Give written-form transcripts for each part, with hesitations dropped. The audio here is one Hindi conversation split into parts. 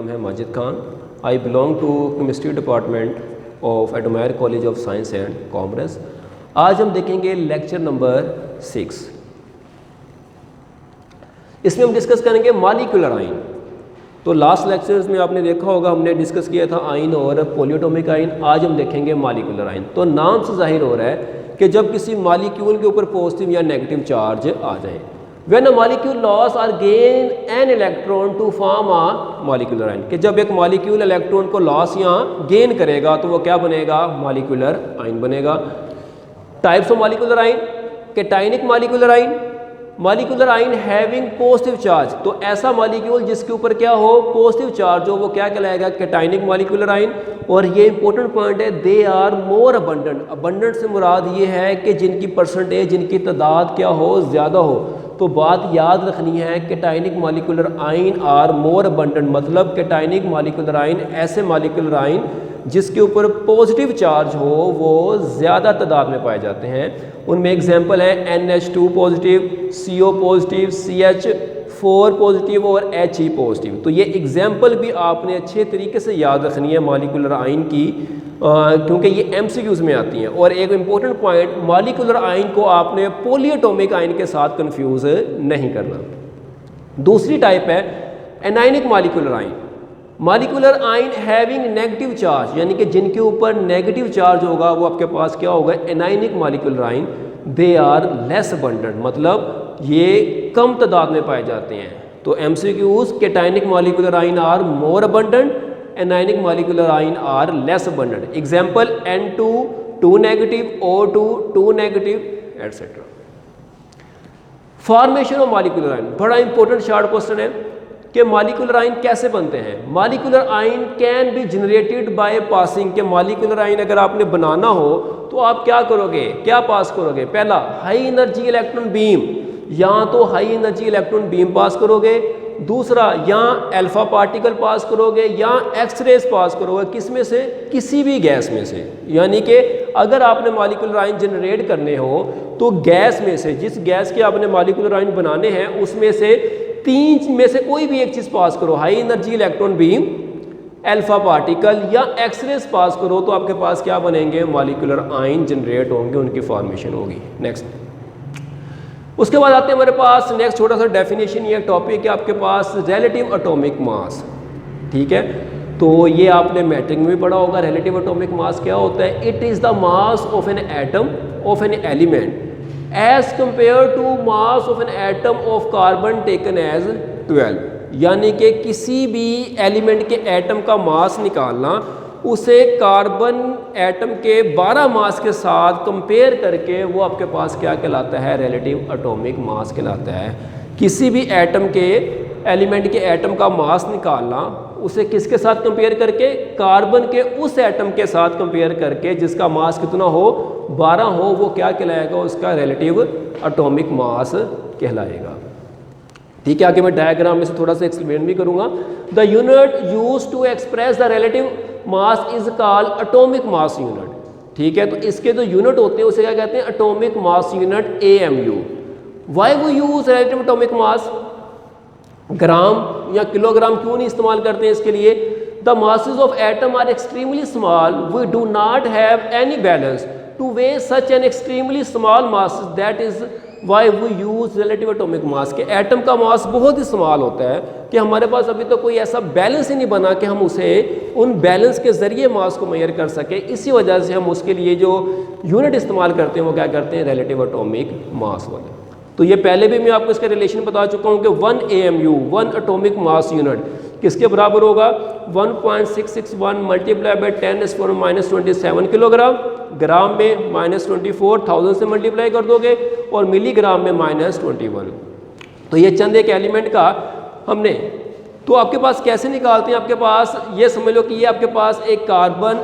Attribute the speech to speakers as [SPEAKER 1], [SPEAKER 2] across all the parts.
[SPEAKER 1] नाम है Majid Khan. I belong to chemistry department of Admire college of science and commerce. आज हम देखेंगे लेक्चर नंबर 6। इसमें हम डिस्कस करेंगे मॉलिक्यूलर आयन। तो लास्ट लेक्चर्स में आपने देखा होगा हमने डिस्कस किया था आयन और पॉलीएटॉमिक आयन। आज हम देखेंगे मॉलिक्यूलर आयन। तो नाम से जाहिर हो रहा है कि जब किसी मॉलिक्यूल के ऊपर पॉजिटिव या नेगेटिव चार्ज आ जाए, व्हेन अ मॉलिक्यूल लॉस और gain an electron to form a molecular ion, कि जब एक मॉलिक्यूल इलेक्ट्रॉन को लॉस या गेन करेगा तो वो क्या बनेगा, मॉलिक्यूलर आयन बनेगा। Types of molecular ion, cationic molecular ion, molecular ion having positive charge. तो ऐसा मॉलिक्यूल जिसके ऊपर क्या हो, पॉजिटिव चार्ज हो, वो क्या कहलाएगा, कैटायनिक मॉलिक्यूलर आयन। और ये इंपॉर्टेंट पॉइंट है, they are more abundant. Abundant से मुराद ये है कि जिनकी परसेंटेज, जिनकी तादाद क्या हो, ज़्यादा हो। तो बात याद रखनी है, cationic molecular ion are more abundant, मतलब कैटायनिक मॉलिक्यूलर आयन ऐसे मॉलिक्यूलर आयन जिसके ऊपर पॉजिटिव चार्ज हो वो ज़्यादा तादाद में पाए जाते हैं। उनमें एग्जांपल है NH2 positive, CO positive, CH4 positive और He पॉजिटिव। तो ये एग्जांपल भी आपने अच्छे तरीके से याद रखनी है मॉलिक्यूलर आयन की, क्योंकि ये MCQs में आती हैं। और एक इम्पॉर्टेंट पॉइंट, मॉलिक्यूलर आयन को आपने पॉलीएटॉमिक आयन के साथ कंफ्यूज नहीं करना। दूसरी टाइप है anionic molecular ion. Molecular ion having negative charge, यानी कि जिनके ऊपर नेगेटिव चार्ज होगा वो आपके पास क्या होगा, anionic molecular ion. They are less abundant, मतलब ये कम तादाद में पाए जाते हैं। तो MCQs, cationic molecular ion are more abundant, anionic molecular ion are less abundant. Example N2 2 negative, O2 2 negative etcetera. Formation of molecular ion, बड़ा इंपॉर्टेंट शॉर्ट क्वेश्चन है कि मॉलिक्यूलर आयन कैसे बनते हैं। Molecular ion can be generated by passing, के मॉलिक्यूलर आयन अगर आपने बनाना हो तो आप क्या करोगे, क्या पास करोगे। पहला, हाई एनर्जी इलेक्ट्रॉन बीम, या तो हाई एनर्जी इलेक्ट्रॉन बीम पास करोगे। दूसरा, या अल्फा पार्टिकल पास करोगे या एक्सरेज पास करोगे। किस में से, किसी भी गैस में से। यानी कि अगर आपने मॉलिक्यूलर आयन जनरेट करने हो तो गैस में से, जिस गैस के आपने मॉलिक्यूलर आयन बनाने हैं उसमें से तीन में से कोई भी एक चीज़ पास करो, high energy electron beam, alpha particle या एक्सरेज पास करो, तो आपके पास क्या बनेंगे, मॉलिक्यूलर आयन जनरेट होंगे, उनकी फॉर्मेशन होगी। नेक्स्ट, उसके बाद आते हैं हमारे पास नेक्स्ट छोटा सा डेफिनेशन, ये टॉपिक है आपके पास रिलेटिव एटॉमिक मास। ठीक है, तो ये आपने मैट्रिक में भी पढ़ा होगा। रिलेटिव एटॉमिक मास क्या होता है, it is the mass of an atom of an element as compare to mass of an atom of carbon taken as 12। यानी कि किसी भी एलिमेंट के एटम का मास निकालना, उसे कार्बन एटम के 12 मास के साथ कंपेयर करके वो आपके पास क्या कहलाता है, रिलेटिव एटॉमिक मास कहलाता है। किसी भी एटम के, एलिमेंट के एटम का मास निकालना, उसे किसके साथ कंपेयर करके, कार्बन के उस एटम के साथ कंपेयर करके जिसका मास कितना हो, 12 हो, वो क्या कहलाएगा, उसका रिलेटिव एटॉमिक मास कहलाएगा। ठीक है, आगे मैं डायग्राम में से थोड़ा सा एक्सप्लेन भी करूंगा। The unit used to express the relative mass is called atomic mass unit. ठीक है, तो इसके जो यूनिट होते हैं उसे क्या कहते हैं, atomic mass unit, AMU। Why we use relative atomic mass, gram या किलोग्राम क्यों नहीं इस्तेमाल करते हैं इसके लिए। The masses of atom are extremely small, we do not have any balance to weigh such an extremely small mass, that is why we use relative atomic mass. के एटम का मास बहुत ही स्मॉल होता है कि हमारे पास अभी तो कोई ऐसा बैलेंस ही नहीं बना कि हम उसे उन बैलेंस के ज़रिए मास को मेजर कर सके। इसी वजह से हम उसके लिए जो यूनिट इस्तेमाल करते हैं वो क्या करते हैं, रिलेटिव एटॉमिक मास वाले। तो ये पहले भी मैं आपको इसका रिलेशन बता चुका हूँ कि 1 AMU, 1 एटॉमिक मास यूनिट किसके बराबर होगा, 1.661 मल्टीप्लाई बाई 10⁻⁻27 किलोग्राम। ग्राम में -24,000 से मल्टीप्लाई कर दोगे और मिलीग्राम में -21। तो ये चंद एक एलिमेंट का हमने, तो आपके पास कैसे निकालते हैं, आपके पास ये समझ लो कि ये आपके पास एक कार्बन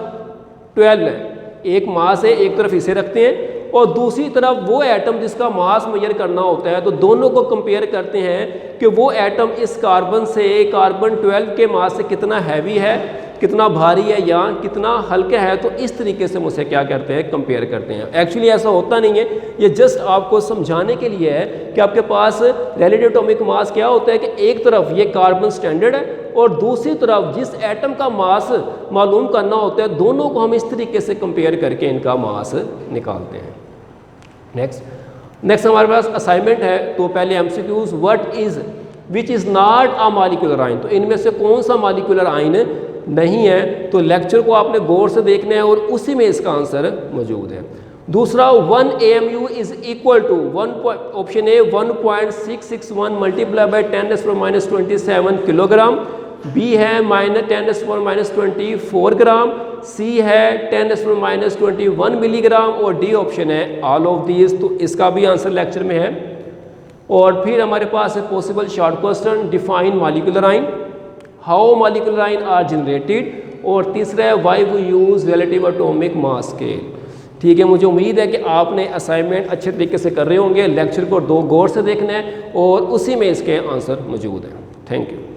[SPEAKER 1] 12 है, एक मास है, एक तरफ इसे रखते हैं और दूसरी तरफ वो एटम जिसका मास मेजर करना होता है। तो दोनों को कंपेयर करते हैं कि वो एटम इस कार्बन से, कार्बन 12 के मास से कितना हैवी है कितना भारी है या कितना हल्का है, तो इस तरीके से मुझसे क्या करते हैं, कंपेयर करते हैं। एक्चुअली ऐसा होता नहीं है, ये जस्ट आपको समझाने के लिए है कि आपके पास रिलेटिव एटॉमिक मास क्या होता है कि एक तरफ ये कार्बन स्टैंडर्ड है और दूसरी तरफ जिस एटम का मास मालूम करना होता है, दोनों को हम इस तरीके से कंपेयर करके इनका मास निकालते हैं। नेक्स्ट हमारे पास असाइनमेंट है, तो पहले MCQs, what is which is not a molecular ion, तो इनमें से कौन सा मॉलिक्यूलर आयन नहीं है, तो लेक्चर को आपने गौर से देखना है और उसी में इसका आंसर मौजूद है। दूसरा 1 AMU is equal to option A 1.661 multiply by 10⁻⁻27 kilogram, B है -10⁻⁻24 ग्राम, सी है 10⁻⁻21 मिलीग्राम और डी ऑप्शन है ऑल ऑफ दीज। तो इसका भी आंसर लेक्चर में है। और फिर हमारे पास है possible short question, define molecular ion, how molecular ion are generated, और तीसरा है why we use relative atomic mass scale. ठीक है, मुझे उम्मीद है कि आपने असाइनमेंट अच्छे तरीके से कर रहे होंगे। लेक्चर को गौर से देखना है और उसी में इसके आंसर मौजूद हैं। Thank you.